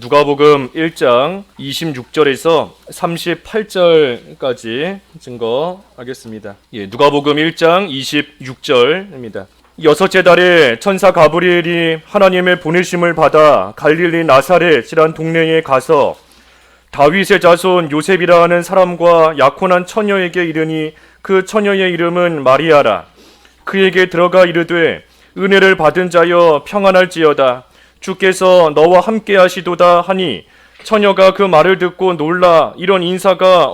누가복음 1장 26절에서 38절까지 증거하겠습니다. 누가복음 1장 26절입니다. 여섯째 달에 천사 가브리엘이 하나님의 보내심을 받아 갈릴리 나사렛이란 동네에 가서 다윗의 자손 요셉이라 하는 사람과 약혼한 처녀에게 이르니 그 처녀의 이름은 마리아라. 그에게 들어가 이르되 은혜를 받은 자여 평안할지어다. 주께서 너와 함께 하시도다 하니 처녀가 그 말을 듣고 놀라 이런 인사가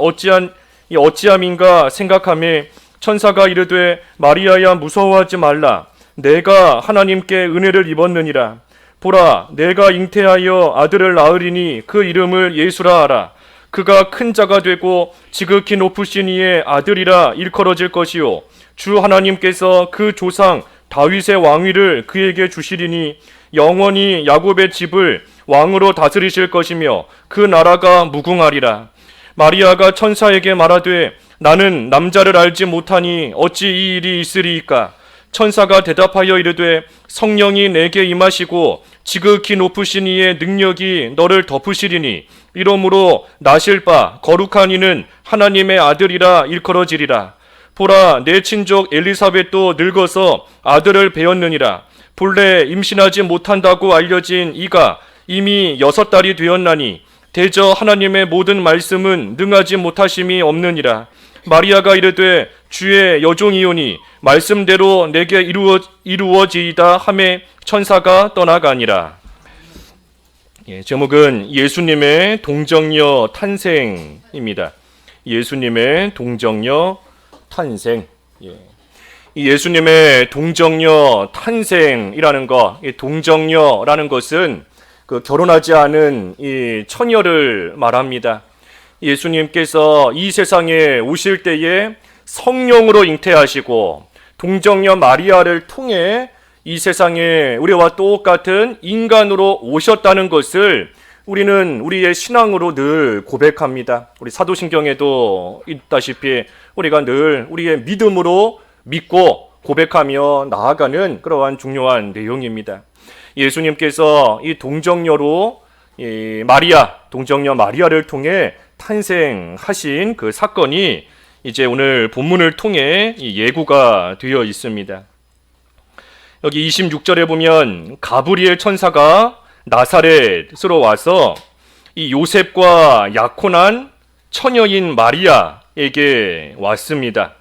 어찌함인가 생각하매 천사가 이르되 마리아야 무서워하지 말라. 내가 하나님께 은혜를 입었느니라. 보라 내가 잉태하여 아들을 낳으리니 그 이름을 예수라 하라. 그가 큰 자가 되고 지극히 높으신 이의 아들이라 일컬어질 것이요 주 하나님께서 그 조상 다윗의 왕위를 그에게 주시리니 영원히 야곱의 집을 왕으로 다스리실 것이며 그 나라가 무궁하리라. 마리아가 천사에게 말하되 나는 남자를 알지 못하니 어찌 이 일이 있으리이까. 천사가 대답하여 이르되 성령이 내게 임하시고 지극히 높으신 이의 능력이 너를 덮으시리니 이러므로 나실 바 거룩한 이는 하나님의 아들이라 일컬어지리라. 보라 내 친족 엘리사벳도 늙어서 아들을 배었느니라. 본래 임신하지 못한다고 알려진 이가 이미 6달이 되었나니 대저 하나님의 모든 말씀은 능하지 못하심이 없느니라. 마리아가 이르되 주의 여종이오니 말씀대로 내게 이루어지이다 하매 천사가 떠나가니라. 제목은 예수님의 동정녀 탄생입니다. 예수님의 동정녀 탄생. 이 예수님의 동정녀 탄생이라는 것, 이 동정녀라는 것은 그 결혼하지 않은 이 처녀를 말합니다. 예수님께서 이 세상에 오실 때에 성령으로 잉태하시고 동정녀 마리아를 통해 이 세상에 우리와 똑같은 인간으로 오셨다는 것을 우리는 우리의 신앙으로 늘 고백합니다. 우리 사도신경에도 있다시피 우리가 늘 우리의 믿음으로 믿고 고백하며 나아가는 그러한 중요한 내용입니다. 예수님께서 이 동정녀로 동정녀 마리아를 통해 탄생하신 그 사건이 이제 오늘 본문을 통해 예고가 되어 있습니다. 여기 26절에 보면 가브리엘 천사가 나사렛으로 와서 이 요셉과 약혼한 처녀인 마리아에게 왔습니다.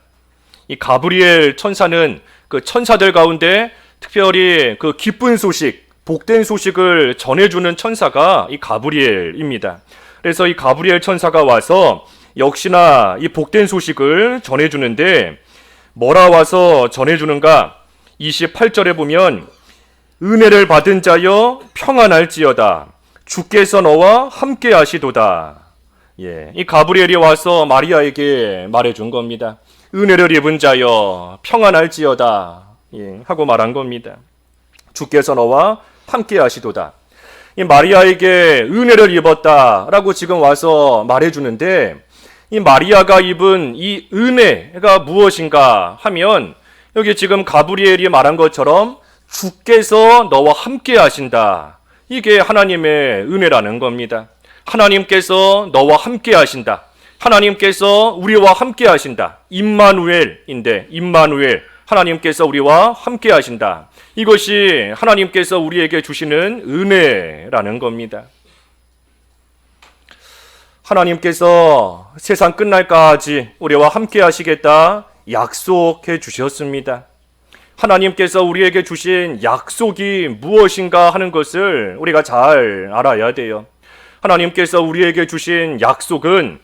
이 가브리엘 천사는 그 천사들 가운데 특별히 그 기쁜 소식, 복된 소식을 전해주는 천사가 이 가브리엘입니다. 그래서 이 가브리엘 천사가 와서 역시나 이 복된 소식을 전해주는데 뭐라 와서 전해주는가? 28절에 보면 은혜를 받은 자여 평안할지어다. 주께서 너와 함께 하시도다. 이 가브리엘이 와서 마리아에게 말해준 겁니다. 은혜를 입은 자여 평안할지어다 하고 말한 겁니다. 주께서 너와 함께 하시도다. 이 마리아에게 은혜를 입었다라고 지금 와서 말해주는데 이 마리아가 입은 이 은혜가 무엇인가 하면 여기 지금 가브리엘이 말한 것처럼 주께서 너와 함께 하신다. 이게 하나님의 은혜라는 겁니다. 하나님께서 너와 함께 하신다. 하나님께서 우리와 함께 하신다. 임마누엘인데 임마누엘 하나님께서 우리와 함께 하신다. 이것이 하나님께서 우리에게 주시는 은혜라는 겁니다. 하나님께서 세상 끝날까지 우리와 함께 하시겠다 약속해 주셨습니다. 하나님께서 우리에게 주신 약속이 무엇인가 하는 것을 우리가 잘 알아야 돼요. 하나님께서 우리에게 주신 약속은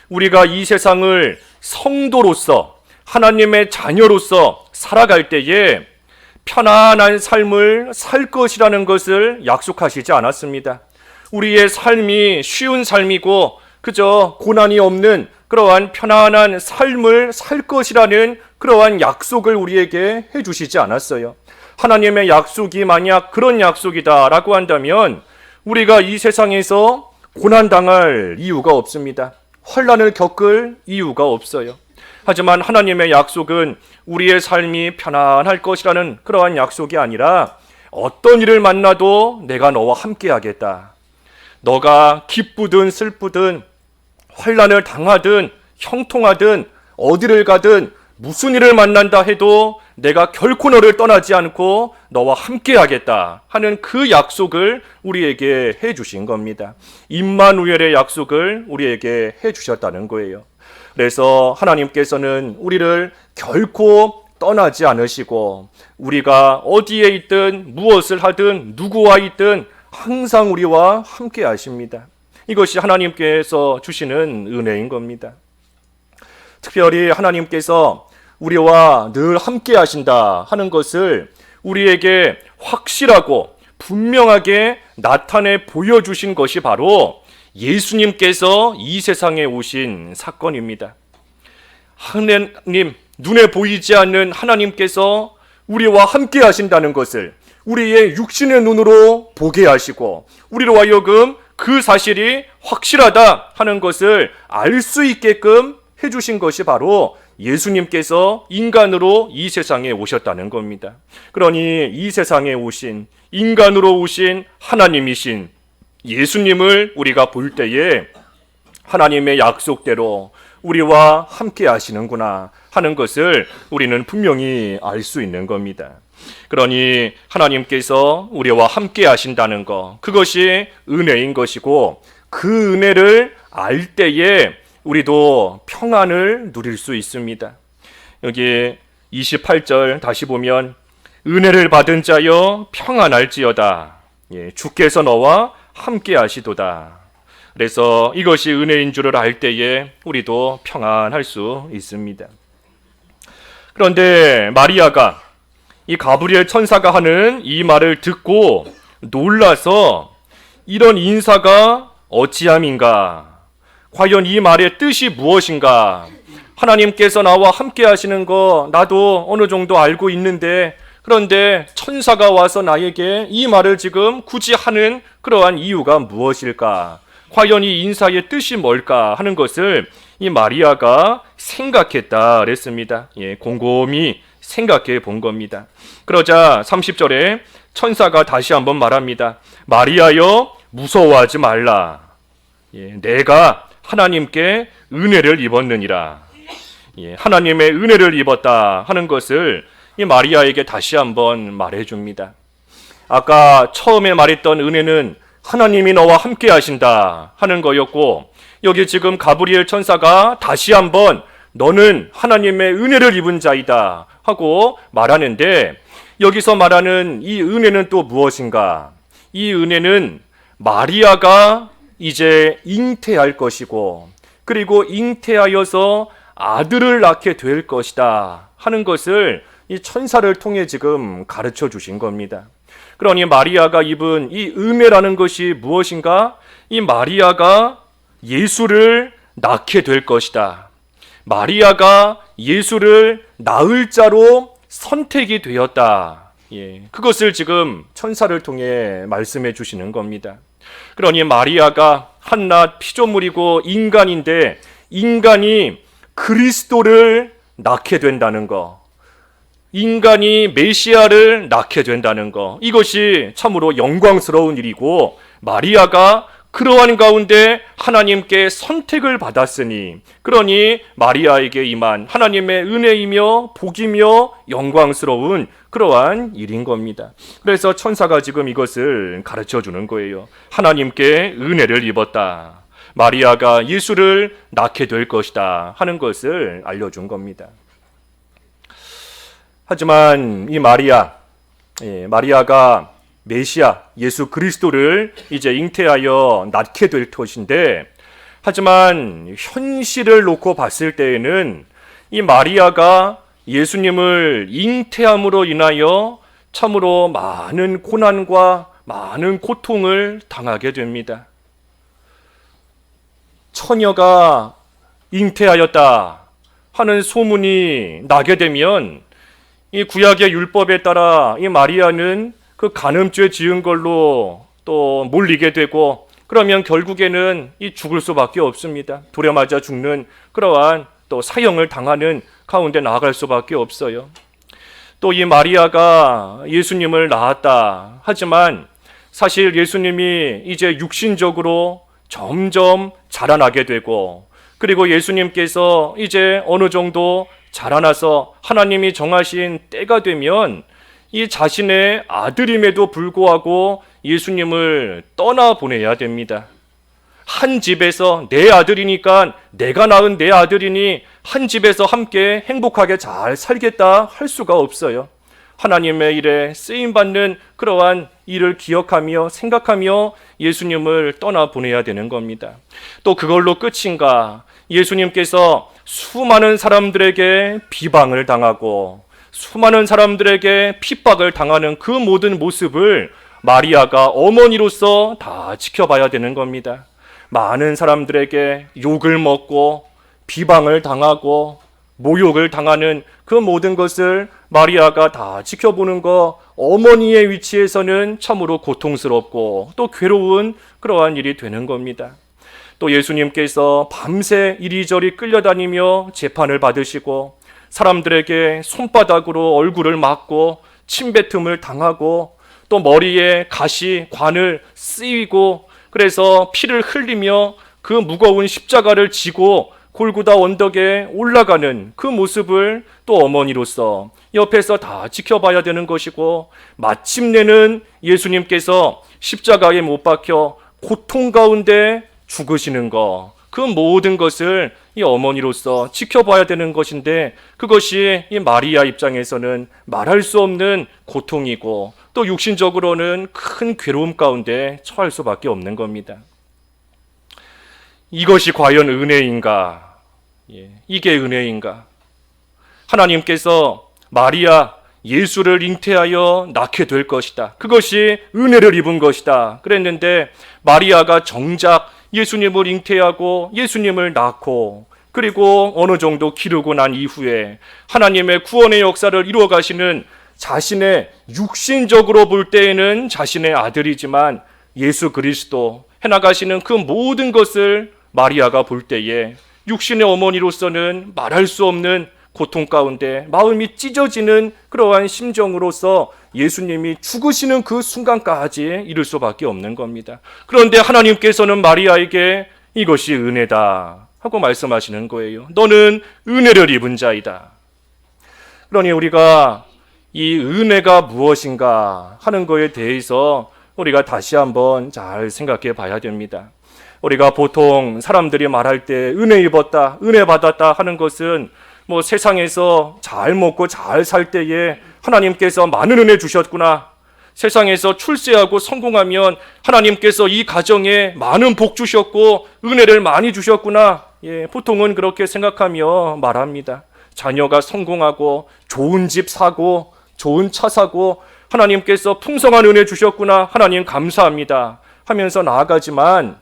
우리가 이 세상을 성도로서 하나님의 자녀로서 살아갈 때에 편안한 삶을 살 것이라는 것을 약속하시지 않았습니다. 우리의 삶이 쉬운 삶이고 그저 고난이 없는 그러한 편안한 삶을 살 것이라는 그러한 약속을 우리에게 해주시지 않았어요. 하나님의 약속이 만약 그런 약속이다라고 한다면 우리가 이 세상에서 고난당할 이유가 없습니다. 환난을 겪을 이유가 없어요. 하지만 하나님의 약속은 우리의 삶이 편안할 것이라는 그러한 약속이 아니라 어떤 일을 만나도 내가 너와 함께 하겠다. 너가 기쁘든 슬프든 환난을 당하든 형통하든 어디를 가든 무슨 일을 만난다 해도 내가 결코 너를 떠나지 않고 너와 함께 하겠다 하는 그 약속을 우리에게 해주신 겁니다. 임마누엘의 약속을 우리에게 해주셨다는 거예요. 그래서 하나님께서는 우리를 결코 떠나지 않으시고 우리가 어디에 있든 무엇을 하든 누구와 있든 항상 우리와 함께 하십니다. 이것이 하나님께서 주시는 은혜인 겁니다. 특별히 하나님께서 우리와 늘 함께 하신다 하는 것을 우리에게 확실하고 분명하게 나타내 보여주신 것이 바로 예수님께서 이 세상에 오신 사건입니다. 하나님, 눈에 보이지 않는 하나님께서 우리와 함께 하신다는 것을 우리의 육신의 눈으로 보게 하시고 우리로 하여금 그 사실이 확실하다 하는 것을 알 수 있게끔 해주신 것이 바로 예수님께서 인간으로 이 세상에 오셨다는 겁니다. 그러니 이 세상에 오신 인간으로 오신 하나님이신 예수님을 우리가 볼 때에 하나님의 약속대로 우리와 함께 하시는구나 하는 것을 우리는 분명히 알 수 있는 겁니다. 그러니 하나님께서 우리와 함께 하신다는 것, 그것이 은혜인 것이고 그 은혜를 알 때에 우리도 평안을 누릴 수 있습니다. 여기 28절 다시 보면 은혜를 받은 자여 평안할지어다. 주께서 너와 함께 하시도다. 그래서 이것이 은혜인 줄을 알 때에 우리도 평안할 수 있습니다. 그런데 마리아가 이 가브리엘 천사가 하는 이 말을 듣고 놀라서 이런 인사가 어찌함인가? 과연 이 말의 뜻이 무엇인가? 하나님께서 나와 함께 하시는 거 나도 어느 정도 알고 있는데 그런데 천사가 와서 나에게 이 말을 지금 굳이 하는 그러한 이유가 무엇일까? 과연 이 인사의 뜻이 뭘까 하는 것을 이 마리아가 생각했다 그랬습니다. 곰곰이 생각해 본 겁니다. 그러자 30절에 천사가 다시 한번 말합니다. 마리아여 무서워하지 말라. 내가 하나님께 은혜를 입었느니라. 하나님의 은혜를 입었다 하는 것을 이 마리아에게 다시 한번 말해줍니다. 아까 처음에 말했던 은혜는 하나님이 너와 함께 하신다 하는 거였고 여기 지금 가브리엘 천사가 다시 한번 너는 하나님의 은혜를 입은 자이다 하고 말하는데 여기서 말하는 이 은혜는 또 무엇인가? 이 은혜는 마리아가 이제 잉태할 것이고 그리고 잉태하여서 아들을 낳게 될 것이다 하는 것을 이 천사를 통해 지금 가르쳐 주신 겁니다. 그러니 마리아가 입은 이 은혜라는 것이 무엇인가? 이 마리아가 예수를 낳게 될 것이다. 마리아가 예수를 낳을 자로 선택이 되었다. 그것을 지금 천사를 통해 말씀해 주시는 겁니다. 그러니 마리아가 한낱 피조물이고 인간인데 인간이 그리스도를 낳게 된다는 것, 인간이 메시아를 낳게 된다는 것, 이것이 참으로 영광스러운 일이고 마리아가 그러한 가운데 하나님께 선택을 받았으니 그러니 마리아에게 임한 하나님의 은혜이며 복이며 영광스러운 그러한 일인 겁니다. 그래서 천사가 지금 이것을 가르쳐 주는 거예요. 하나님께 은혜를 입었다. 마리아가 예수를 낳게 될 것이다 하는 것을 알려준 겁니다. 하지만 이 마리아가 메시아 예수 그리스도를 이제 잉태하여 낳게 될 것인데 하지만 현실을 놓고 봤을 때에는 이 마리아가 예수님을 잉태함으로 인하여 참으로 많은 고난과 많은 고통을 당하게 됩니다. 처녀가 잉태하였다 하는 소문이 나게 되면 이 구약의 율법에 따라 이 마리아는 그 간음죄 지은 걸로 또 몰리게 되고 그러면 결국에는 이 죽을 수밖에 없습니다. 돌에 맞아 죽는 그러한 또 사형을 당하는 가운데 나아갈 수밖에 없어요. 또 이 마리아가 예수님을 낳았다 하지만 사실 예수님이 이제 육신적으로 점점 자라나게 되고, 그리고 예수님께서 이제 어느 정도 자라나서 하나님이 정하신 때가 되면 이 자신의 아들임에도 불구하고 예수님을 떠나보내야 됩니다. 한 집에서 내 아들이니까, 내가 낳은 내 아들이니 한 집에서 함께 행복하게 잘 살겠다 할 수가 없어요. 하나님의 일에 쓰임받는 그러한 일을 기억하며 생각하며 예수님을 떠나보내야 되는 겁니다. 또 그걸로 끝인가? 예수님께서 수많은 사람들에게 비방을 당하고 수많은 사람들에게 핍박을 당하는 그 모든 모습을 마리아가 어머니로서 다 지켜봐야 되는 겁니다. 많은 사람들에게 욕을 먹고 비방을 당하고 모욕을 당하는 그 모든 것을 마리아가 다 지켜보는 거, 어머니의 위치에서는 참으로 고통스럽고 또 괴로운 그러한 일이 되는 겁니다. 또 예수님께서 밤새 이리저리 끌려다니며 재판을 받으시고 사람들에게 손바닥으로 얼굴을 맞고 침뱉음을 당하고 또 머리에 가시, 관을 쓰이고 그래서 피를 흘리며 그 무거운 십자가를 지고 골고다 언덕에 올라가는 그 모습을 또 어머니로서 옆에서 다 지켜봐야 되는 것이고, 마침내는 예수님께서 십자가에 못 박혀 고통 가운데 죽으시는 것, 그 모든 것을 이 어머니로서 지켜봐야 되는 것인데, 그것이 이 마리아 입장에서는 말할 수 없는 고통이고 또 육신적으로는 큰 괴로움 가운데 처할 수밖에 없는 겁니다. 이것이 과연 은혜인가? 이게 은혜인가? 하나님께서 마리아, 예수를 잉태하여 낳게 될 것이다. 그것이 은혜를 입은 것이다. 그랬는데 마리아가 정작 예수님을 잉태하고 예수님을 낳고 그리고 어느 정도 기르고 난 이후에 하나님의 구원의 역사를 이루어 가시는, 자신의 육신적으로 볼 때에는 자신의 아들이지만 예수 그리스도 해나가시는 그 모든 것을 마리아가 볼 때에 육신의 어머니로서는 말할 수 없는 고통 가운데 마음이 찢어지는 그러한 심정으로서 예수님이 죽으시는 그 순간까지 이룰 수밖에 없는 겁니다. 그런데 하나님께서는 마리아에게 이것이 은혜다 하고 말씀하시는 거예요. 너는 은혜를 입은 자이다. 그러니 우리가 이 은혜가 무엇인가 하는 거에 대해서 우리가 다시 한번 잘 생각해 봐야 됩니다. 우리가 보통 사람들이 말할 때 은혜 입었다, 은혜 받았다 하는 것은 뭐 세상에서 잘 먹고 잘 살 때에 하나님께서 많은 은혜 주셨구나, 세상에서 출세하고 성공하면 하나님께서 이 가정에 많은 복 주셨고 은혜를 많이 주셨구나, 보통은 그렇게 생각하며 말합니다. 자녀가 성공하고 좋은 집 사고 좋은 차 사고 하나님께서 풍성한 은혜 주셨구나, 하나님 감사합니다 하면서 나아가지만,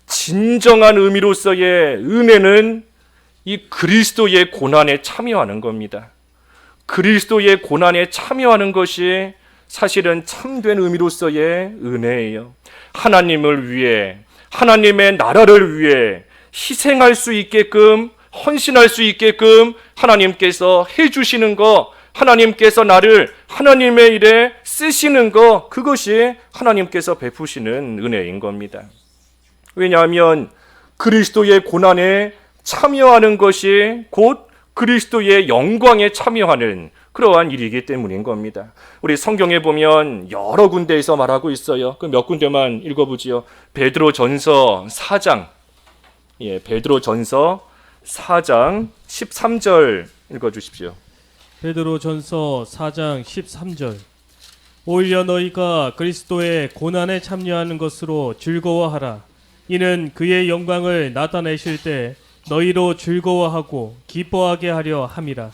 진정한 의미로서의 은혜는 이 그리스도의 고난에 참여하는 겁니다. 그리스도의 고난에 참여하는 것이 사실은 참된 의미로서의 은혜예요. 하나님을 위해, 하나님의 나라를 위해 희생할 수 있게끔, 헌신할 수 있게끔 하나님께서 해주시는 것, 하나님께서 나를 하나님의 일에 쓰시는 것, 그것이 하나님께서 베푸시는 은혜인 겁니다. 왜냐하면 그리스도의 고난에 참여하는 것이 곧 그리스도의 영광에 참여하는 그러한 일이기 때문인 겁니다. 우리 성경에 보면 여러 군데에서 말하고 있어요. 그 몇 군데만 읽어보지요. 베드로전서 4장, 베드로전서 4장 13절 읽어주십시오. 베드로전서 4장 13절. 오히려 너희가 그리스도의 고난에 참여하는 것으로 즐거워하라. 이는 그의 영광을 나타내실 때 너희로 즐거워하고 기뻐하게 하려 함이라.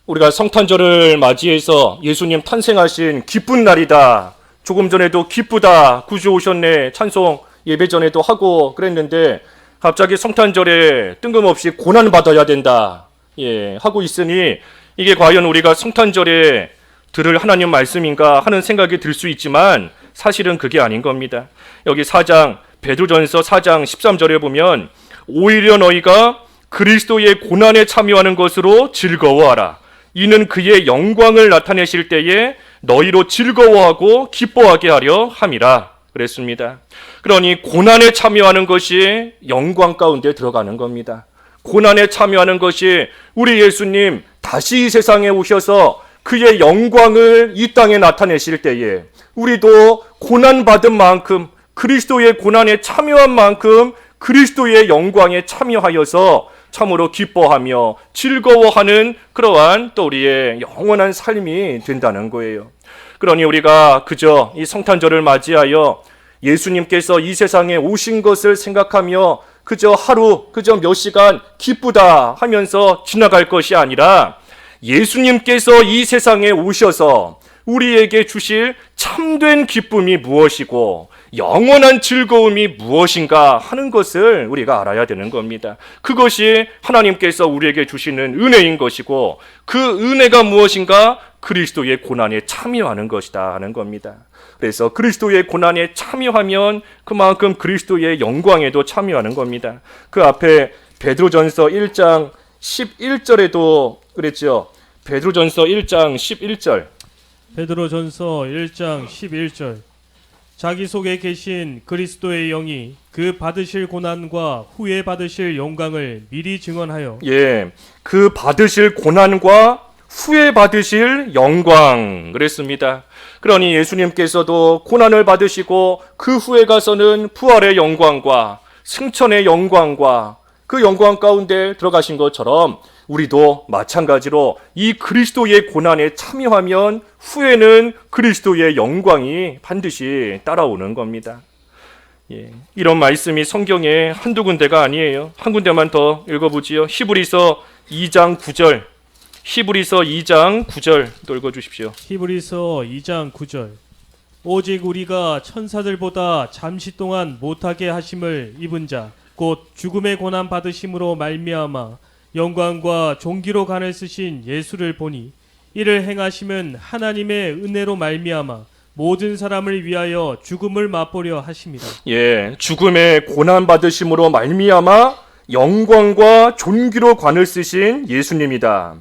우리가 성탄절을 맞이해서 예수님 탄생하신 기쁜 날이다, 조금 전에도 기쁘다, 구주 오셨네 찬송 예배 전에도 하고 그랬는데 갑자기 성탄절에 뜬금없이 고난 받아야 된다 하고 있으니, 이게 과연 우리가 성탄절에 들을 하나님 말씀인가 하는 생각이 들 수 있지만 사실은 그게 아닌 겁니다. 여기 베드로전서 4장 13절에 보면 오히려 너희가 그리스도의 고난에 참여하는 것으로 즐거워하라. 이는 그의 영광을 나타내실 때에 너희로 즐거워하고 기뻐하게 하려 함이라 그랬습니다. 그러니 고난에 참여하는 것이 영광 가운데 들어가는 겁니다. 고난에 참여하는 것이 우리 예수님 다시 이 세상에 오셔서 그의 영광을 이 땅에 나타내실 때에 우리도 고난받은 만큼, 그리스도의 고난에 참여한 만큼 그리스도의 영광에 참여하여서 참으로 기뻐하며 즐거워하는 그러한 또 우리의 영원한 삶이 된다는 거예요. 그러니 우리가 그저 이 성탄절을 맞이하여 예수님께서 이 세상에 오신 것을 생각하며 그저 하루, 그저 몇 시간 기쁘다 하면서 지나갈 것이 아니라 예수님께서 이 세상에 오셔서 우리에게 주실 참된 기쁨이 무엇이고 영원한 즐거움이 무엇인가 하는 것을 우리가 알아야 되는 겁니다. 그것이 하나님께서 우리에게 주시는 은혜인 것이고 그 은혜가 무엇인가? 그리스도의 고난에 참여하는 것이다 하는 겁니다. 그래서 그리스도의 고난에 참여하면 그만큼 그리스도의 영광에도 참여하는 겁니다. 그 앞에 베드로전서 1장 11절에도 그랬죠. 베드로전서 1장 11절. 베드로전서 1장 11절. 자기 속에 계신 그리스도의 영이 그 받으실 고난과 후에 받으실 영광을 미리 증언하여 그 받으실 고난과 후에 받으실 영광 그랬습니다. 그러니 예수님께서도 고난을 받으시고 그 후에 가서는 부활의 영광과 승천의 영광과 그 영광 가운데 들어가신 것처럼 우리도 마찬가지로 이 그리스도의 고난에 참여하면 후에는 그리스도의 영광이 반드시 따라오는 겁니다. 이런 말씀이 성경에 한두 군데가 아니에요. 한 군데만 더 읽어보지요. 히브리서 2장 9절. 히브리서 2장 9절 또 읽어주십시오. 히브리서 2장 9절. 오직 우리가 천사들보다 잠시 동안 못하게 하심을 입은 자 곧 죽음의 고난 받으심으로 말미암아 영광과 존귀로 간을 쓰신 예수를 보니 이를 행하심은 하나님의 은혜로 말미암아 모든 사람을 위하여 죽음을 맛보려 하심이라. 죽음의 고난 받으심으로 말미암아 영광과 존귀로 관을 쓰신 예수님이다.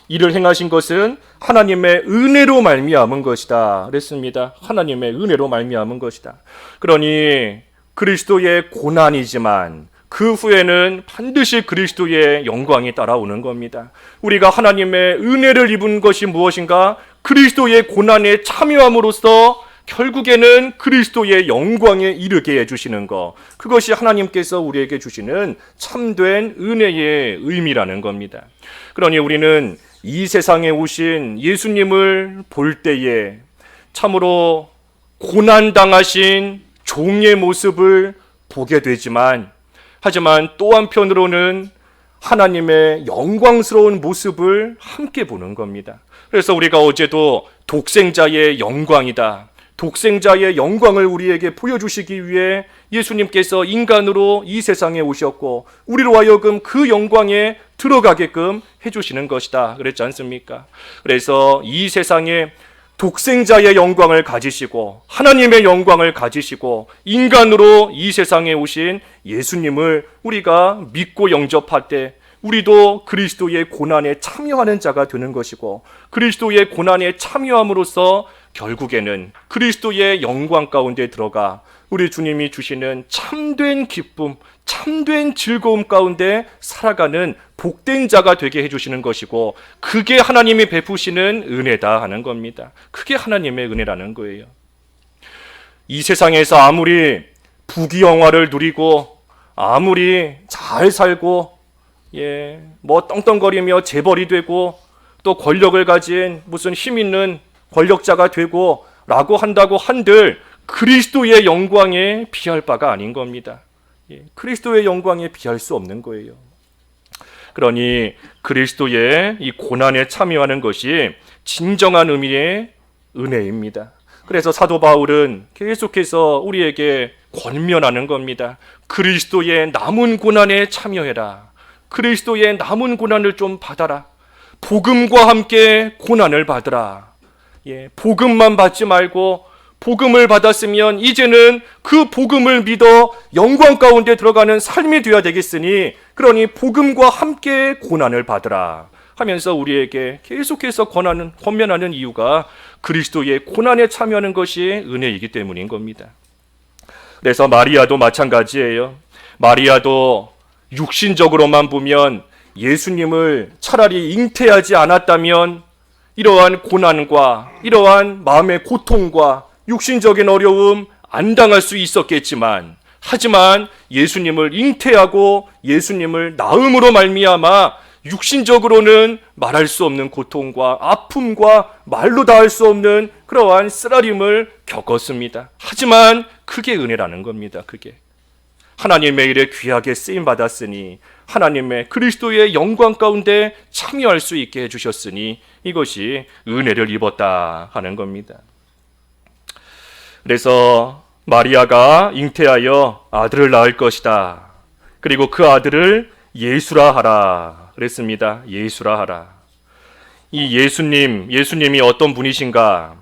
이를 행하신 것은 하나님의 은혜로 말미암은 것이다 그랬습니다. 하나님의 은혜로 말미암은 것이다. 그러니 그리스도의 고난이지만 그 후에는 반드시 그리스도의 영광이 따라오는 겁니다. 우리가 하나님의 은혜를 입은 것이 무엇인가? 그리스도의 고난에 참여함으로써 결국에는 그리스도의 영광에 이르게 해주시는 것, 그것이 하나님께서 우리에게 주시는 참된 은혜의 의미라는 겁니다. 그러니 우리는 이 세상에 오신 예수님을 볼 때에 참으로 고난당하신 종의 모습을 보게 되지만, 하지만 또 한편으로는 하나님의 영광스러운 모습을 함께 보는 겁니다. 그래서 우리가 어제도 독생자의 영광이다, 독생자의 영광을 우리에게 보여주시기 위해 예수님께서 인간으로 이 세상에 오셨고 우리로 하여금 그 영광에 들어가게끔 해주시는 것이다 그랬지 않습니까? 그래서 이 세상에 독생자의 영광을 가지시고 하나님의 영광을 가지시고 인간으로 이 세상에 오신 예수님을 우리가 믿고 영접할 때 우리도 그리스도의 고난에 참여하는 자가 되는 것이고, 그리스도의 고난에 참여함으로써 결국에는 그리스도의 영광 가운데 들어가 우리 주님이 주시는 참된 기쁨, 참된 즐거움 가운데 살아가는 복된 자가 되게 해주시는 것이고, 그게 하나님이 베푸시는 은혜다 하는 겁니다. 그게 하나님의 은혜라는 거예요. 이 세상에서 아무리 부귀영화를 누리고 아무리 잘 살고 뭐 떵떵거리며 재벌이 되고 또 권력을 가진 무슨 힘 있는 권력자가 되고 라고 한다고 한들 그리스도의 영광에 비할 바가 아닌 겁니다. 그리스도의 영광에 비할 수 없는 거예요. 그러니 그리스도의 이 고난에 참여하는 것이 진정한 의미의 은혜입니다. 그래서 사도 바울은 계속해서 우리에게 권면하는 겁니다. 그리스도의 남은 고난에 참여해라. 그리스도의 남은 고난을 좀 받아라. 복음과 함께 고난을 받으라. 복음만 받지 말고 복음을 받았으면 이제는 그 복음을 믿어 영광 가운데 들어가는 삶이 되어야 되겠으니, 그러니 복음과 함께 고난을 받으라 하면서 우리에게 계속해서 권면하는 이유가 그리스도의 고난에 참여하는 것이 은혜이기 때문인 겁니다. 그래서 마리아도 마찬가지예요. 마리아도 육신적으로만 보면 예수님을 차라리 잉태하지 않았다면 이러한 고난과 이러한 마음의 고통과 육신적인 어려움 안 당할 수 있었겠지만, 하지만 예수님을 잉태하고 예수님을 낳음으로 말미암아 육신적으로는 말할 수 없는 고통과 아픔과 말로 다 할 수 없는 그러한 쓰라림을 겪었습니다. 하지만 그게 은혜라는 겁니다. 그게 하나님의 일에 귀하게 쓰임 받았으니 하나님의 그리스도의 영광 가운데 참여할 수 있게 해주셨으니 이것이 은혜를 입었다 하는 겁니다. 그래서 마리아가 잉태하여 아들을 낳을 것이다. 그리고 그 아들을 예수라 하라 그랬습니다. 예수라 하라. 이 예수님이 어떤 분이신가?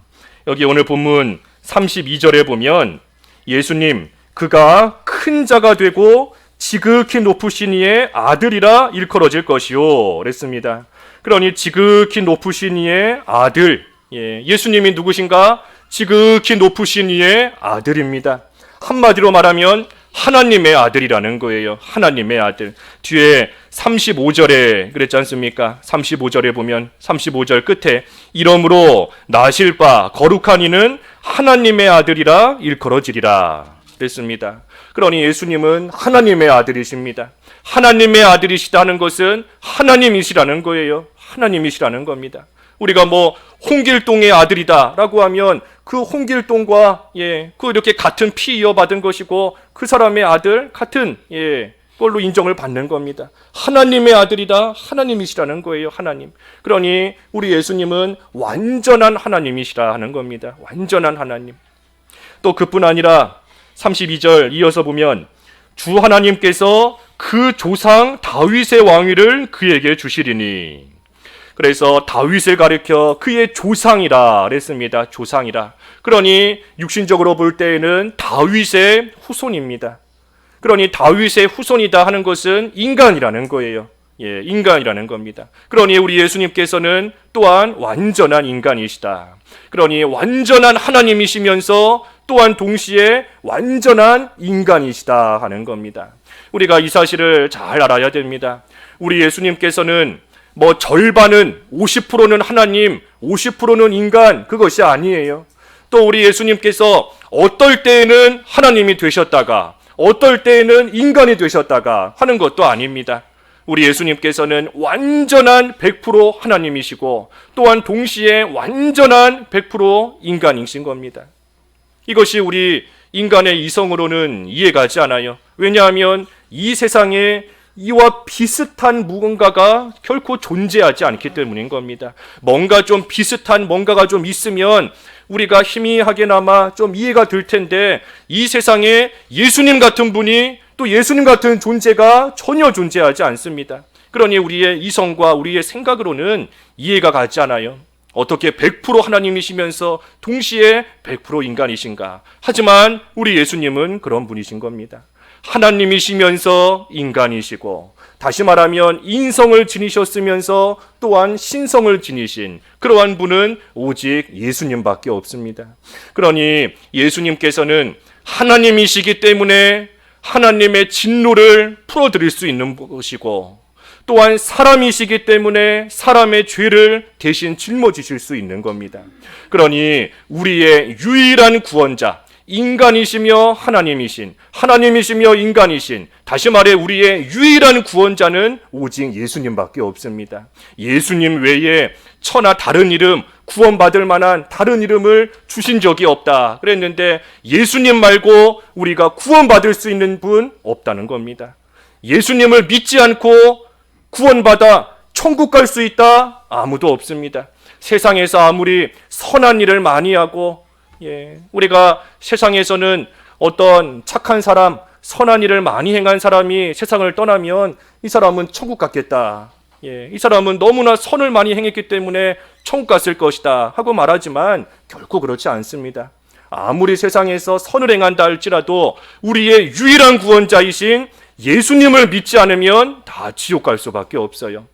여기 오늘 본문 32절에 보면 예수님, 그가 큰 자가 되고 지극히 높으신 이의 아들이라 일컬어질 것이요 그랬습니다. 그러니 지극히 높으신 이의 아들, 예수님이 누구신가? 지극히 높으신 이의 아들입니다. 한마디로 말하면 하나님의 아들이라는 거예요. 하나님의 아들. 뒤에 35절에 그랬지 않습니까? 35절에 보면 35절 끝에 이러므로 나실 바 거룩한 이는 하나님의 아들이라 일컬어지리라 그랬습니다. 그러니 예수님은 하나님의 아들이십니다. 하나님의 아들이시다는 것은 하나님이시라는 거예요. 하나님이시라는 겁니다. 우리가 홍길동의 아들이다라고 하면 그 홍길동과 그 이렇게 같은 피 이어받은 것이고 그 사람의 아들 같은 걸로 인정을 받는 겁니다. 하나님의 아들이다. 하나님이시라는 거예요. 하나님. 그러니 우리 예수님은 완전한 하나님이시라 하는 겁니다. 완전한 하나님. 또 그뿐 아니라 32절 이어서 보면 주 하나님께서 그 조상 다윗의 왕위를 그에게 주시리니, 그래서 다윗을 가리켜 그의 조상이라 그랬습니다. 조상이라. 그러니 육신적으로 볼 때에는 다윗의 후손입니다. 그러니 다윗의 후손이다 하는 것은 인간이라는 거예요. 인간이라는 겁니다. 그러니 우리 예수님께서는 또한 완전한 인간이시다. 그러니 완전한 하나님이시면서 또한 동시에 완전한 인간이시다 하는 겁니다. 우리가 이 사실을 잘 알아야 됩니다. 우리 예수님께서는 절반은 50%는 하나님, 50%는 인간, 그것이 아니에요. 또 우리 예수님께서 어떨 때에는 하나님이 되셨다가 어떨 때에는 인간이 되셨다가 하는 것도 아닙니다. 우리 예수님께서는 완전한 100% 하나님이시고 또한 동시에 완전한 100% 인간이신 겁니다. 이것이 우리 인간의 이성으로는 이해가지 않아요. 왜냐하면 이 세상에 이와 비슷한 무언가가 결코 존재하지 않기 때문인 겁니다. 뭔가 좀 비슷한 뭔가가 좀 있으면 우리가 희미하게나마 좀 이해가 될 텐데, 이 세상에 예수님 같은 분이 또 예수님 같은 존재가 전혀 존재하지 않습니다. 그러니 우리의 이성과 우리의 생각으로는 이해가 가지 않아요. 어떻게 100% 하나님이시면서 동시에 100% 인간이신가? 하지만 우리 예수님은 그런 분이신 겁니다. 하나님이시면서 인간이시고, 다시 말하면 인성을 지니셨으면서 또한 신성을 지니신 그러한 분은 오직 예수님밖에 없습니다. 그러니 예수님께서는 하나님이시기 때문에 하나님의 진노를 풀어드릴 수 있는 것이고, 또한 사람이시기 때문에 사람의 죄를 대신 짊어지실 수 있는 겁니다. 그러니 우리의 유일한 구원자, 인간이시며 하나님이시며 인간이신, 다시 말해 우리의 유일한 구원자는 오직 예수님밖에 없습니다. 예수님 외에 천하 다른 이름, 구원받을 만한 다른 이름을 주신 적이 없다 그랬는데, 예수님 말고 우리가 구원받을 수 있는 분 없다는 겁니다. 예수님을 믿지 않고 구원받아 천국 갈 수 있다? 아무도 없습니다. 세상에서 아무리 선한 일을 많이 하고, 우리가 세상에서는 어떤 착한 사람, 선한 일을 많이 행한 사람이 세상을 떠나면 이 사람은 천국 갔겠다. 이 사람은 너무나 선을 많이 행했기 때문에 천국 갔을 것이다 하고 말하지만 결코 그렇지 않습니다. 아무리 세상에서 선을 행한다 할지라도 우리의 유일한 구원자이신 예수님을 믿지 않으면 다 지옥 갈 수밖에 없어요.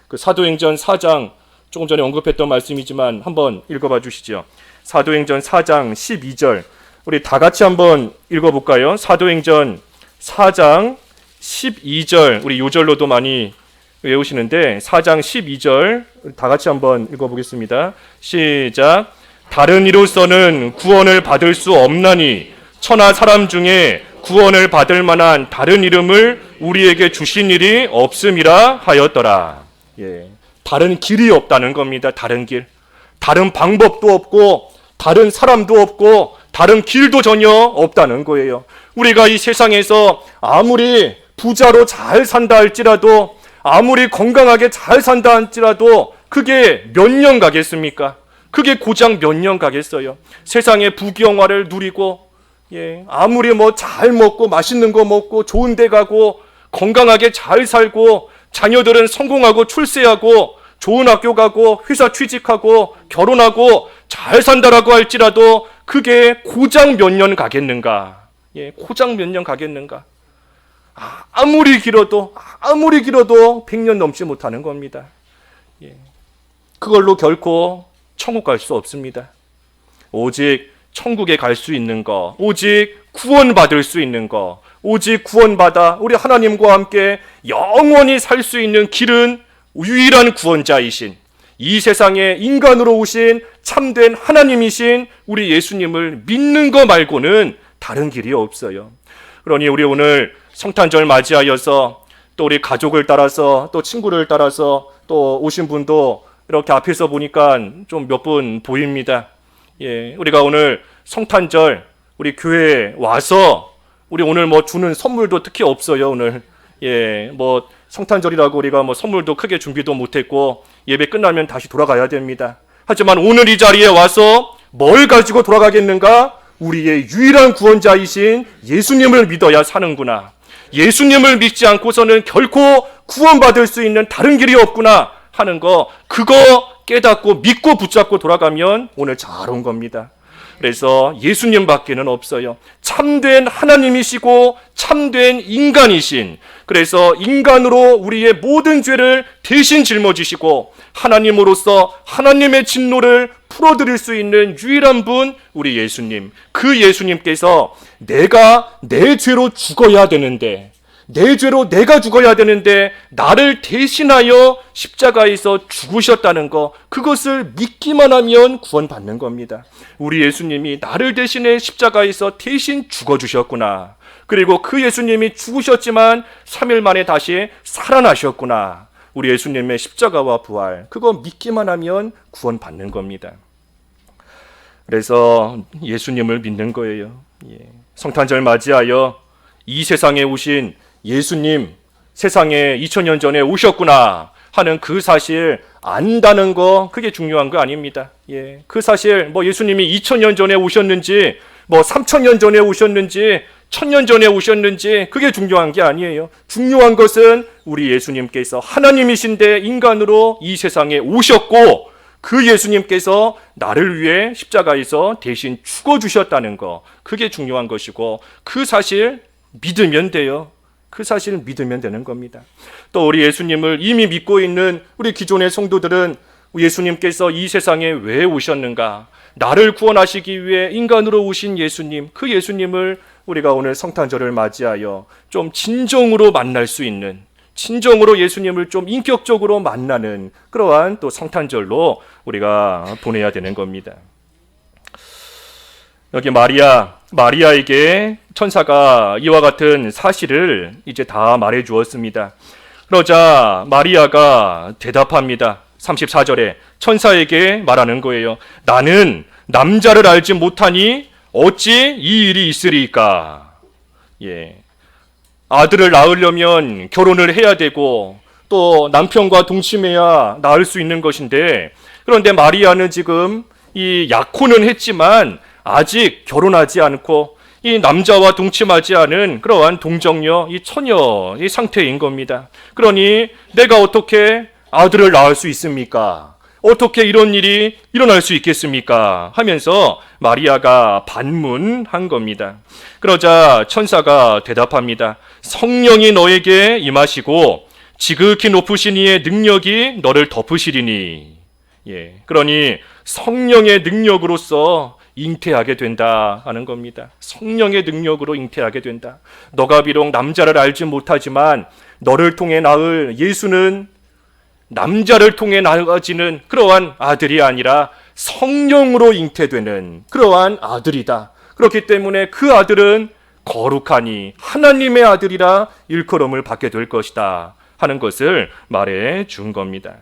그 사도행전 4장 조금 전에 언급했던 말씀이지만 한번 읽어봐 주시죠. 사도행전 4장 12절 우리 다 같이 한번 읽어볼까요? 사도행전 4장 12절 우리 요절로도 많이 외우시는데 4장 12절 다 같이 한번 읽어보겠습니다. 시작. 다른 이로서는 구원을 받을 수 없나니 천하 사람 중에 구원을 받을 만한 다른 이름을 우리에게 주신 일이 없음이라 하였더라. 예, 다른 길이 없다는 겁니다. 다른 길, 다른 방법도 없고 다른 사람도 없고 다른 길도 전혀 없다는 거예요. 우리가 이 세상에서 아무리 부자로 잘 산다 할지라도 아무리 건강하게 잘 산다 할지라도 그게 몇 년 가겠습니까? 그게 고작 몇 년 가겠어요. 세상의 부귀영화를 누리고 아무리 뭐 잘 먹고 맛있는 거 먹고 좋은 데 가고 건강하게 잘 살고 자녀들은 성공하고 출세하고 좋은 학교 가고 회사 취직하고 결혼하고 잘 산다라고 할지라도 그게 고작 몇 년 가겠는가? 고작 몇 년 가겠는가? 아무리 길어도 100년 넘지 못하는 겁니다. 그걸로 결코 천국 갈 수 없습니다. 오직 천국에 갈 수 있는 거, 오직 구원받을 수 있는 거, 오직 구원받아 우리 하나님과 함께 영원히 살 수 있는 길은 유일한 구원자이신 이 세상에 인간으로 오신 참된 하나님이신 우리 예수님을 믿는 거 말고는 다른 길이 없어요. 그러니 우리 오늘 성탄절 맞이하여서 또 우리 가족을 따라서 또 친구를 따라서 또 오신 분도 이렇게 앞에서 보니까 좀 몇 분 보입니다. 우리가 오늘 성탄절 우리 교회에 와서 우리 오늘 뭐 주는 선물도 특히 없어요. 오늘 뭐 성탄절이라고 우리가 뭐 선물도 크게 준비도 못했고 예배 끝나면 다시 돌아가야 됩니다. 하지만 오늘 이 자리에 와서 뭘 가지고 돌아가겠는가? 우리의 유일한 구원자이신 예수님을 믿어야 사는구나. 예수님을 믿지 않고서는 결코 구원받을 수 있는 다른 길이 없구나 하는 거, 그거 깨닫고 믿고 붙잡고 돌아가면 오늘 잘 온 겁니다. 그래서 예수님밖에는 없어요. 참된 하나님이시고 참된 인간이신, 그래서 인간으로 우리의 모든 죄를 대신 짊어지시고 하나님으로서 하나님의 진노를 풀어드릴 수 있는 유일한 분, 우리 예수님. 그 예수님께서 내가 내 죄로 죽어야 되는데, 내 죄로 내가 죽어야 되는데 나를 대신하여 십자가에서 죽으셨다는 거, 그것을 믿기만 하면 구원받는 겁니다. 우리 예수님이 나를 대신해 십자가에서 대신 죽어주셨구나. 그리고 그 예수님이 죽으셨지만 3일 만에 다시 살아나셨구나. 우리 예수님의 십자가와 부활, 그거 믿기만 하면 구원받는 겁니다. 그래서 예수님을 믿는 거예요. 성탄절 맞이하여 이 세상에 오신 예수님, 세상에 2000년 전에 오셨구나 하는 그 사실 안다는 거, 그게 중요한 거 아닙니다. 그 사실 뭐 예수님이 2000년 전에 오셨는지 뭐 3000년 전에 오셨는지 1000년 전에 오셨는지 그게 중요한 게 아니에요. 중요한 것은 우리 예수님께서 하나님이신데 인간으로 이 세상에 오셨고 그 예수님께서 나를 위해 십자가에서 대신 죽어주셨다는 거, 그게 중요한 것이고 그 사실 믿으면 돼요. 그 사실을 믿으면 되는 겁니다. 또 우리 예수님을 이미 믿고 있는 우리 기존의 성도들은 예수님께서 이 세상에 왜 오셨는가? 나를 구원하시기 위해 인간으로 오신 예수님, 그 예수님을 우리가 오늘 성탄절을 맞이하여 좀 진정으로 만날 수 있는, 진정으로 예수님을 좀 인격적으로 만나는 그러한 또 성탄절로 우리가 보내야 되는 겁니다. 여기 마리아에게 천사가 이와 같은 사실을 이제 다 말해 주었습니다. 그러자 마리아가 대답합니다. 34절에 천사에게 말하는 거예요. 나는 남자를 알지 못하니 어찌 이 일이 있으리까? 아들을 낳으려면 결혼을 해야 되고 또 남편과 동침해야 낳을 수 있는 것인데, 그런데 마리아는 지금 이 약혼은 했지만 아직 결혼하지 않고 이 남자와 동침하지 않은 그러한 동정녀, 이 처녀의 상태인 겁니다. 그러니 내가 어떻게 아들을 낳을 수 있습니까? 어떻게 이런 일이 일어날 수 있겠습니까? 하면서 마리아가 반문한 겁니다. 그러자 천사가 대답합니다. 성령이 너에게 임하시고 지극히 높으신 이의 능력이 너를 덮으시리니. 그러니 성령의 능력으로서 잉태하게 된다 하는 겁니다. 성령의 능력으로 잉태하게 된다. 너가 비록 남자를 알지 못하지만 너를 통해 낳을 예수는 남자를 통해 낳아지는 그러한 아들이 아니라 성령으로 잉태되는 그러한 아들이다. 그렇기 때문에 그 아들은 거룩하니 하나님의 아들이라 일컬음을 받게 될 것이다 하는 것을 말해 준 겁니다.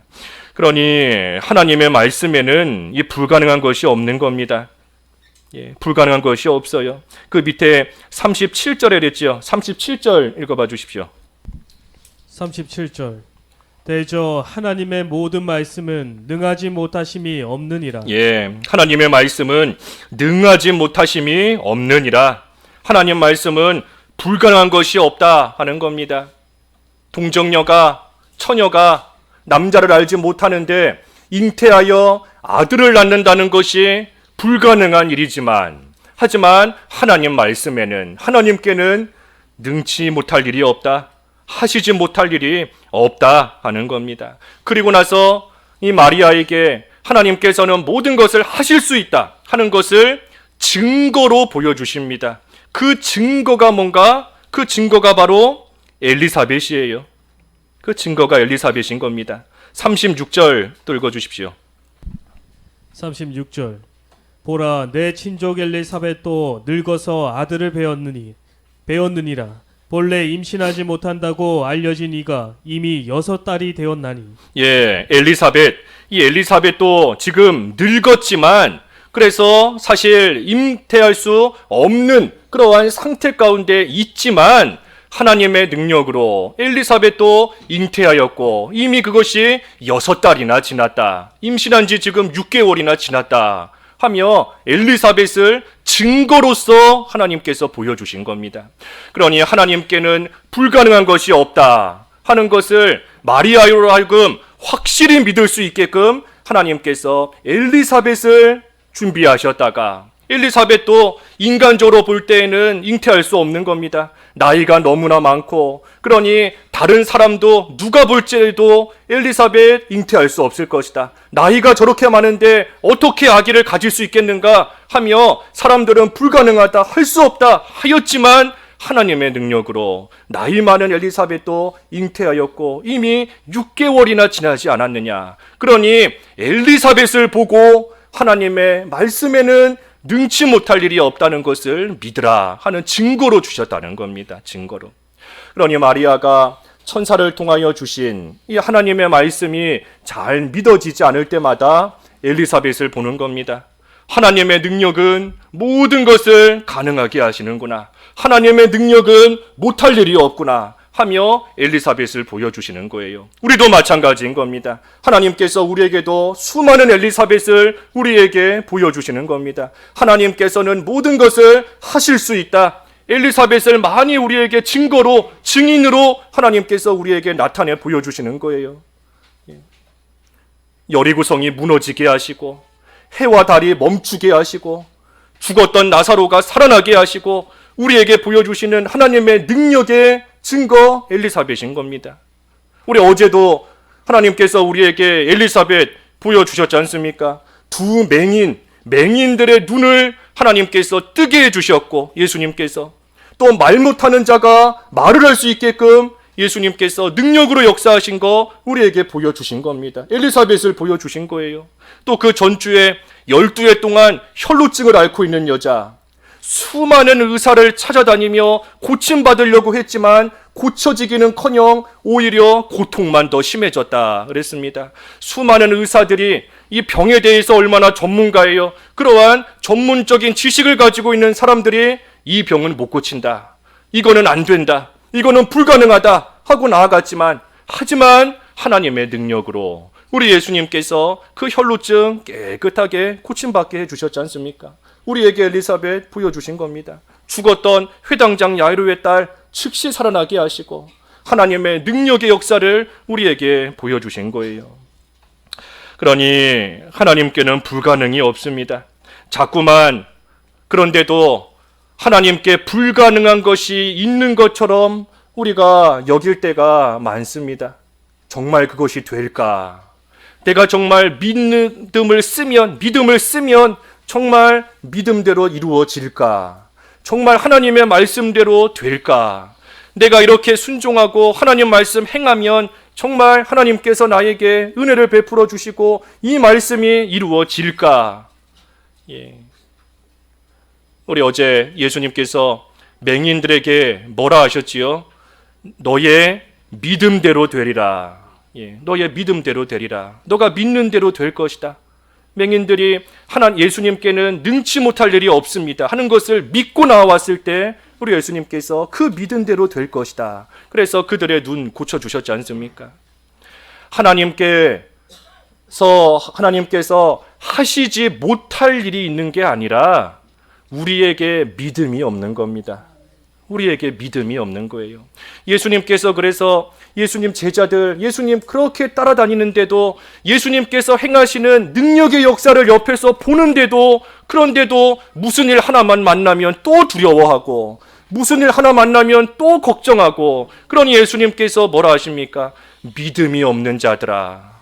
그러니 하나님의 말씀에는 이 불가능한 것이 없는 겁니다. 불가능한 것이 없어요. 그 밑에 37절에 그랬죠. 37절 읽어봐 주십시오. 37절. 대저 하나님의 모든 말씀은 능하지 못하심이 없느니라. 하나님의 말씀은 능하지 못하심이 없느니라. 하나님 말씀은 불가능한 것이 없다 하는 겁니다. 동정녀가, 처녀가 남자를 알지 못하는데 잉태하여 아들을 낳는다는 것이 불가능한 일이지만, 하지만 하나님 말씀에는, 하나님께는 능치 못할 일이 없다, 하시지 못할 일이 없다 하는 겁니다. 그리고 나서 이 마리아에게 하나님께서는 모든 것을 하실 수 있다 하는 것을 증거로 보여주십니다. 그 증거가 뭔가? 그 증거가 바로 엘리사벳이에요. 그 증거가 엘리사벳인 겁니다. 36절 또 읽어주십시오. 36절. 보라, 내 친족 엘리사벳도 늙어서 아들을 배웠느니라. 본래 임신하지 못한다고 알려진 이가 이미 6달이 되었나니. 엘리사벳. 이 엘리사벳도 지금 늙었지만 그래서 사실 잉태할 수 없는 그러한 상태 가운데 있지만 하나님의 능력으로 엘리사벳도 잉태하였고 이미 그것이 6달이나 지났다. 임신한 지 지금 6개월이나 지났다 하며 엘리사벳을 증거로서 하나님께서 보여주신 겁니다. 그러니 하나님께는 불가능한 것이 없다 하는 것을 마리아로 하여금 확실히 믿을 수 있게끔 하나님께서 엘리사벳을 준비하셨다가, 엘리사벳도 인간적으로 볼 때에는 잉태할 수 없는 겁니다. 나이가 너무나 많고, 그러니 다른 사람도 누가 볼 때에도 엘리사벳 잉태할 수 없을 것이다. 나이가 저렇게 많은데 어떻게 아기를 가질 수 있겠는가 하며 사람들은 불가능하다, 할 수 없다 하였지만 하나님의 능력으로 나이 많은 엘리사벳도 잉태하였고 이미 6개월이나 지나지 않았느냐. 그러니 엘리사벳을 보고 하나님의 말씀에는 능치 못할 일이 없다는 것을 믿으라 하는 증거로 주셨다는 겁니다. 증거로. 그러니 마리아가 천사를 통하여 주신 이 하나님의 말씀이 잘 믿어지지 않을 때마다 엘리사벳을 보는 겁니다. 하나님의 능력은 모든 것을 가능하게 하시는구나. 하나님의 능력은 못할 일이 없구나 하며 엘리사벳을 보여주시는 거예요. 우리도 마찬가지인 겁니다. 하나님께서 우리에게도 수많은 엘리사벳을 우리에게 보여주시는 겁니다. 하나님께서는 모든 것을 하실 수 있다. 엘리사벳을 많이 우리에게 증거로, 증인으로 하나님께서 우리에게 나타내 보여주시는 거예요. 여리고성이 무너지게 하시고 해와 달이 멈추게 하시고 죽었던 나사로가 살아나게 하시고 우리에게 보여주시는 하나님의 능력의 증거 엘리사벳인 겁니다. 우리 어제도 하나님께서 우리에게 엘리사벳 보여주셨지 않습니까? 두 맹인들의 눈을 하나님께서 뜨게 해주셨고, 예수님께서 또 말 못하는 자가 말을 할 수 있게끔 예수님께서 능력으로 역사하신 거 우리에게 보여주신 겁니다. 엘리사벳을 보여주신 거예요. 또 그 전주에 12해 동안 혈루증을 앓고 있는 여자, 수많은 의사를 찾아다니며 고침받으려고 했지만 고쳐지기는커녕 오히려 고통만 더 심해졌다 그랬습니다. 수많은 의사들이 이 병에 대해서 얼마나 전문가예요. 그러한 전문적인 지식을 가지고 있는 사람들이 이 병은 못 고친다, 이거는 안 된다, 이거는 불가능하다 하고 나아갔지만, 하지만 하나님의 능력으로 우리 예수님께서 그 혈루증 깨끗하게 고침받게 해주셨지 않습니까? 우리에게 엘리사벳 보여주신 겁니다. 죽었던 회당장 야이로의 딸 즉시 살아나게 하시고 하나님의 능력의 역사를 우리에게 보여주신 거예요. 그러니 하나님께는 불가능이 없습니다. 자꾸만 그런데도 하나님께 불가능한 것이 있는 것처럼 우리가 여길 때가 많습니다. 정말 그것이 될까? 내가 정말 믿음을 쓰면 정말 믿음대로 이루어질까? 정말 하나님의 말씀대로 될까? 내가 이렇게 순종하고 하나님 말씀 행하면 정말 하나님께서 나에게 은혜를 베풀어 주시고 이 말씀이 이루어질까? 예. 우리 어제 예수님께서 맹인들에게 뭐라 하셨지요? 너의 믿음대로 되리라. 예, 너의 믿음대로 되리라. 너가 믿는 대로 될 것이다. 맹인들이 예수님께는 능치 못할 일이 없습니다 하는 것을 믿고 나왔을 때 우리 예수님께서 그 믿은 대로 될 것이다. 그래서 그들의 눈 고쳐주셨지 않습니까? 하나님께서 하시지 못할 일이 있는 게 아니라 우리에게 믿음이 없는 겁니다. 우리에게 믿음이 없는 거예요. 예수님께서 그래서 예수님 제자들, 예수님 그렇게 따라다니는데도 예수님께서 행하시는 능력의 역사를 옆에서 보는데도 그런데도 무슨 일 하나만 만나면 또 두려워하고 무슨 일 하나 만나면 또 걱정하고 그러니 예수님께서 뭐라 하십니까? 믿음이 없는 자들아,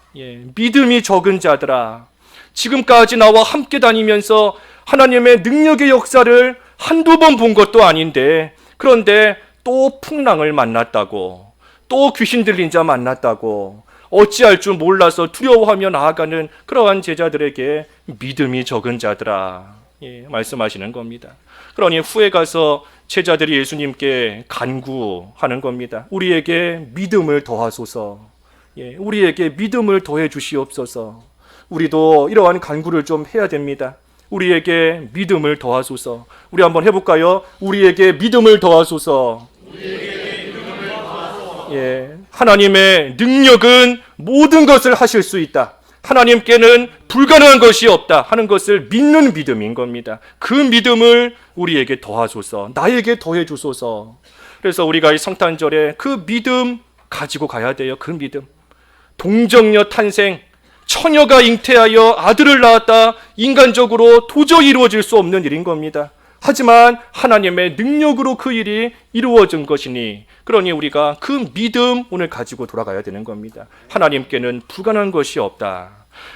믿음이 적은 자들아, 지금까지 나와 함께 다니면서 하나님의 능력의 역사를 한두 번 본 것도 아닌데 그런데 또 풍랑을 만났다고, 또 귀신 들린 자 만났다고 어찌할 줄 몰라서 두려워하며 나아가는 그러한 제자들에게 믿음이 적은 자들아, 말씀하시는 겁니다. 그러니 후에 가서 제자들이 예수님께 간구하는 겁니다. 우리에게 믿음을 더하소서, 우리에게 믿음을 더해 주시옵소서. 우리도 이러한 간구를 좀 해야 됩니다. 우리에게 믿음을 더하소서. 우리 한번 해볼까요? 우리에게 믿음을 더하소서. 하나님의 능력은 모든 것을 하실 수 있다. 하나님께는 불가능한 것이 없다 하는 것을 믿는 믿음인 겁니다. 그 믿음을 우리에게 더하소서. 나에게 더해 주소서. 그래서 우리가 이 성탄절에 그 믿음 가지고 가야 돼요. 그 믿음. 동정녀 탄생, 처녀가 잉태하여 아들을 낳았다. 인간적으로 도저히 이루어질 수 없는 일인 겁니다. 하지만 하나님의 능력으로 그 일이 이루어진 것이니 그러니 우리가 그 믿음 오늘 가지고 돌아가야 되는 겁니다. 하나님께는 불가능한 것이 없다.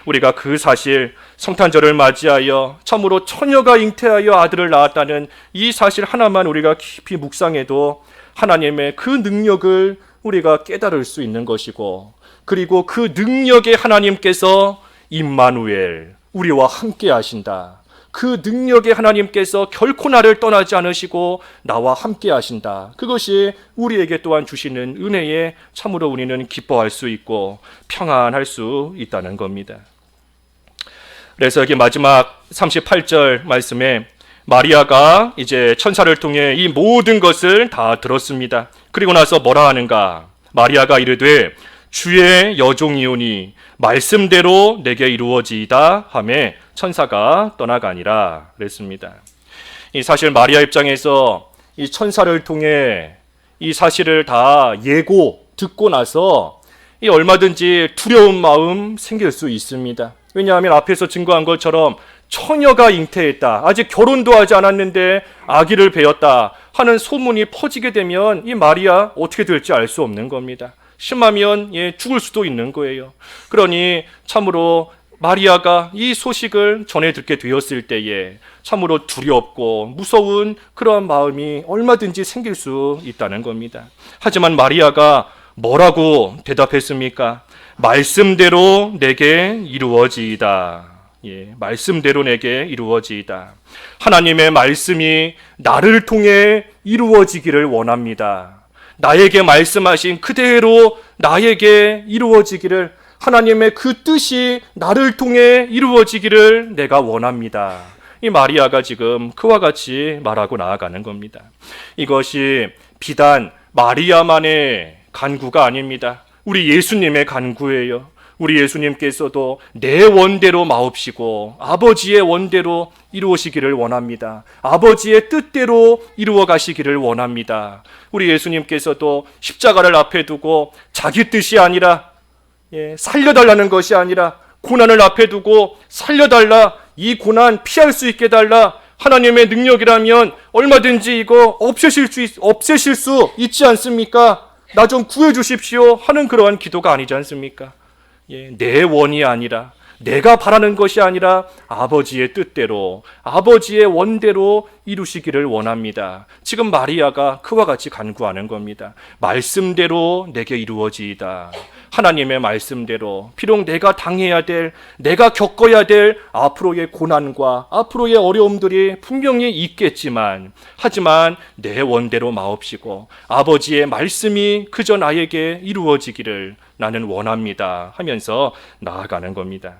우리가 그 사실, 성탄절을 맞이하여 참으로 처녀가 잉태하여 아들을 낳았다는 이 사실 하나만 우리가 깊이 묵상해도 하나님의 그 능력을 우리가 깨달을 수 있는 것이고, 그리고 그 능력의 하나님께서 임마누엘, 우리와 함께 하신다. 그 능력의 하나님께서 결코 나를 떠나지 않으시고 나와 함께 하신다. 그것이 우리에게 또한 주시는 은혜에 참으로 우리는 기뻐할 수 있고 평안할 수 있다는 겁니다. 그래서 여기 마지막 38절 말씀에 마리아가 이제 천사를 통해 이 모든 것을 다 들었습니다. 그리고 나서 뭐라 하는가? 마리아가 이르되 주의 여종이오니 말씀대로 내게 이루어지이다 하매 천사가 떠나가니라 그랬습니다. 이 사실 마리아 입장에서 이 천사를 통해 이 사실을 다 듣고 나서 이 얼마든지 두려운 마음 생길 수 있습니다. 왜냐하면 앞에서 증거한 것처럼 처녀가 잉태했다, 아직 결혼도 하지 않았는데 아기를 배었다 하는 소문이 퍼지게 되면 이 마리아 어떻게 될지 알 수 없는 겁니다. 심하면 죽을 수도 있는 거예요. 그러니 참으로 마리아가 이 소식을 전해 듣게 되었을 때에 참으로 두렵고 무서운 그러한 마음이 얼마든지 생길 수 있다는 겁니다. 하지만 마리아가 뭐라고 대답했습니까? 말씀대로 내게 이루어지이다. 말씀대로 내게 이루어지이다. 하나님의 말씀이 나를 통해 이루어지기를 원합니다. 나에게 말씀하신 그대로 나에게 이루어지기를, 하나님의 그 뜻이 나를 통해 이루어지기를 내가 원합니다. 이 마리아가 지금 그와 같이 말하고 나아가는 겁니다. 이것이 비단 마리아만의 간구가 아닙니다. 우리 예수님의 간구예요. 우리 예수님께서도 내 원대로 마옵시고 아버지의 원대로 이루어지기를 원합니다. 아버지의 뜻대로 이루어 가시기를 원합니다. 우리 예수님께서도 십자가를 앞에 두고 자기 뜻이 아니라 살려달라는 것이 아니라 고난을 앞에 두고 살려달라, 이 고난 피할 수 있게 달라, 하나님의 능력이라면 얼마든지 이거 없애실 수 있지 않습니까? 나 좀 구해주십시오 하는 그러한 기도가 아니지 않습니까? 예, 내 원이 아니라, 내가 바라는 것이 아니라 아버지의 뜻대로, 아버지의 원대로 이루시기를 원합니다. 지금 마리아가 그와 같이 간구하는 겁니다. 말씀대로 내게 이루어지이다. 하나님의 말씀대로 비록 내가 당해야 될, 내가 겪어야 될 앞으로의 고난과 앞으로의 어려움들이 분명히 있겠지만, 하지만 내 원대로 마옵시고 아버지의 말씀이 그저 나에게 이루어지기를 나는 원합니다 하면서 나아가는 겁니다.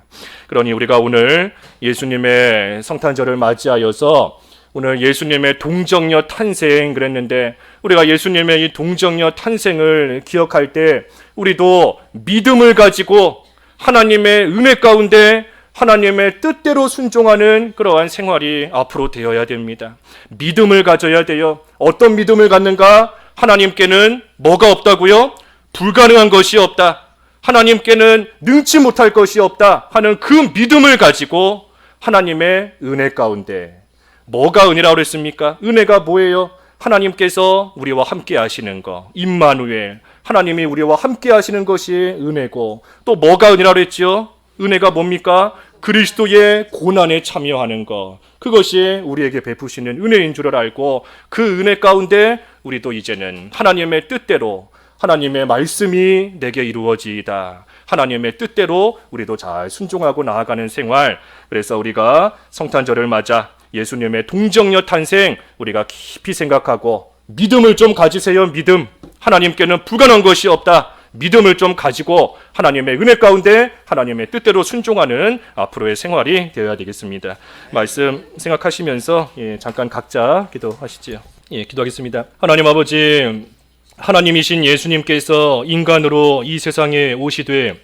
그러니 우리가 오늘 예수님의 성탄절을 맞이하여서 오늘 예수님의 동정녀 탄생 그랬는데, 우리가 예수님의 이 동정녀 탄생을 기억할 때 우리도 믿음을 가지고 하나님의 은혜 가운데 하나님의 뜻대로 순종하는 그러한 생활이 앞으로 되어야 됩니다. 믿음을 가져야 돼요. 어떤 믿음을 갖는가? 하나님께는 뭐가 없다고요? 불가능한 것이 없다. 하나님께는 능치 못할 것이 없다 하는 그 믿음을 가지고 하나님의 은혜 가운데, 뭐가 은혜라고 그랬습니까? 은혜가 뭐예요? 하나님께서 우리와 함께 하시는 것, 임마누엘, 하나님이 우리와 함께 하시는 것이 은혜고, 또 뭐가 은혜라고 그랬죠? 은혜가 뭡니까? 그리스도의 고난에 참여하는 것, 그것이 우리에게 베푸시는 은혜인 줄을 알고 그 은혜 가운데 우리도 이제는 하나님의 뜻대로, 하나님의 말씀이 내게 이루어지이다, 하나님의 뜻대로 우리도 잘 순종하고 나아가는 생활. 그래서 우리가 성탄절을 맞아 예수님의 동정녀 탄생 우리가 깊이 생각하고 믿음을 좀 가지세요. 믿음. 하나님께는 불가능한 것이 없다. 믿음을 좀 가지고 하나님의 은혜 가운데 하나님의 뜻대로 순종하는 앞으로의 생활이 되어야 되겠습니다. 말씀 생각하시면서 잠깐 각자 기도하시지요. 기도하겠습니다. 하나님 아버지, 하나님이신 예수님께서 인간으로 이 세상에 오시되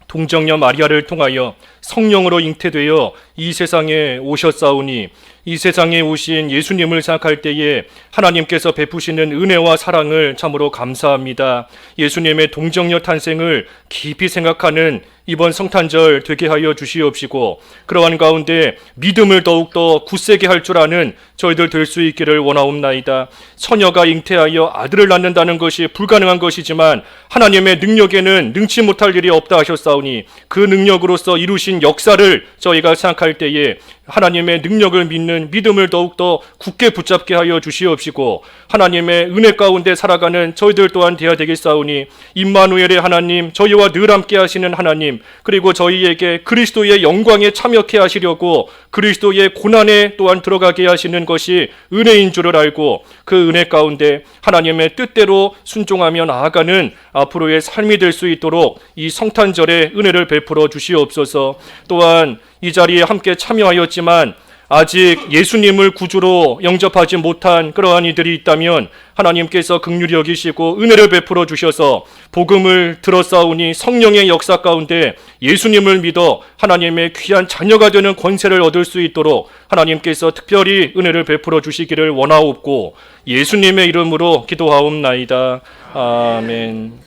동정녀 마리아를 통하여 성령으로 잉태되어 이 세상에 오셨사오니, 이 세상에 오신 예수님을 생각할 때에 하나님께서 베푸시는 은혜와 사랑을 참으로 감사합니다. 예수님의 동정녀 탄생을 깊이 생각하는 이번 성탄절 되게 하여 주시옵시고, 그러한 가운데 믿음을 더욱더 굳세게 할 줄 아는 저희들 될 수 있기를 원하옵나이다. 처녀가 잉태하여 아들을 낳는다는 것이 불가능한 것이지만 하나님의 능력에는 능치 못할 일이 없다 하셨사오니, 그 능력으로서 이루신 역사를 저희가 생각할 때에 하나님의 능력을 믿는 믿음을 더욱더 굳게 붙잡게 하여 주시옵시고, 하나님의 은혜 가운데 살아가는 저희들 또한 되어야 되겠사오니, 임마누엘의 하나님, 저희와 늘 함께 하시는 하나님, 그리고 저희에게 그리스도의 영광에 참여케 하시려고 그리스도의 고난에 또한 들어가게 하시는 것이 은혜인 줄을 알고, 그 은혜 가운데 하나님의 뜻대로 순종하며 나아가는 앞으로의 삶이 될 수 있도록 이 성탄절에 은혜를 베풀어 주시옵소서. 또한 이 자리에 함께 참여하였지만 아직 예수님을 구주로 영접하지 못한 그러한 이들이 있다면 하나님께서 긍휼히 여기시고 은혜를 베풀어 주셔서 복음을 들었사오니 성령의 역사 가운데 예수님을 믿어 하나님의 귀한 자녀가 되는 권세를 얻을 수 있도록 하나님께서 특별히 은혜를 베풀어 주시기를 원하옵고 예수님의 이름으로 기도하옵나이다. 아멘.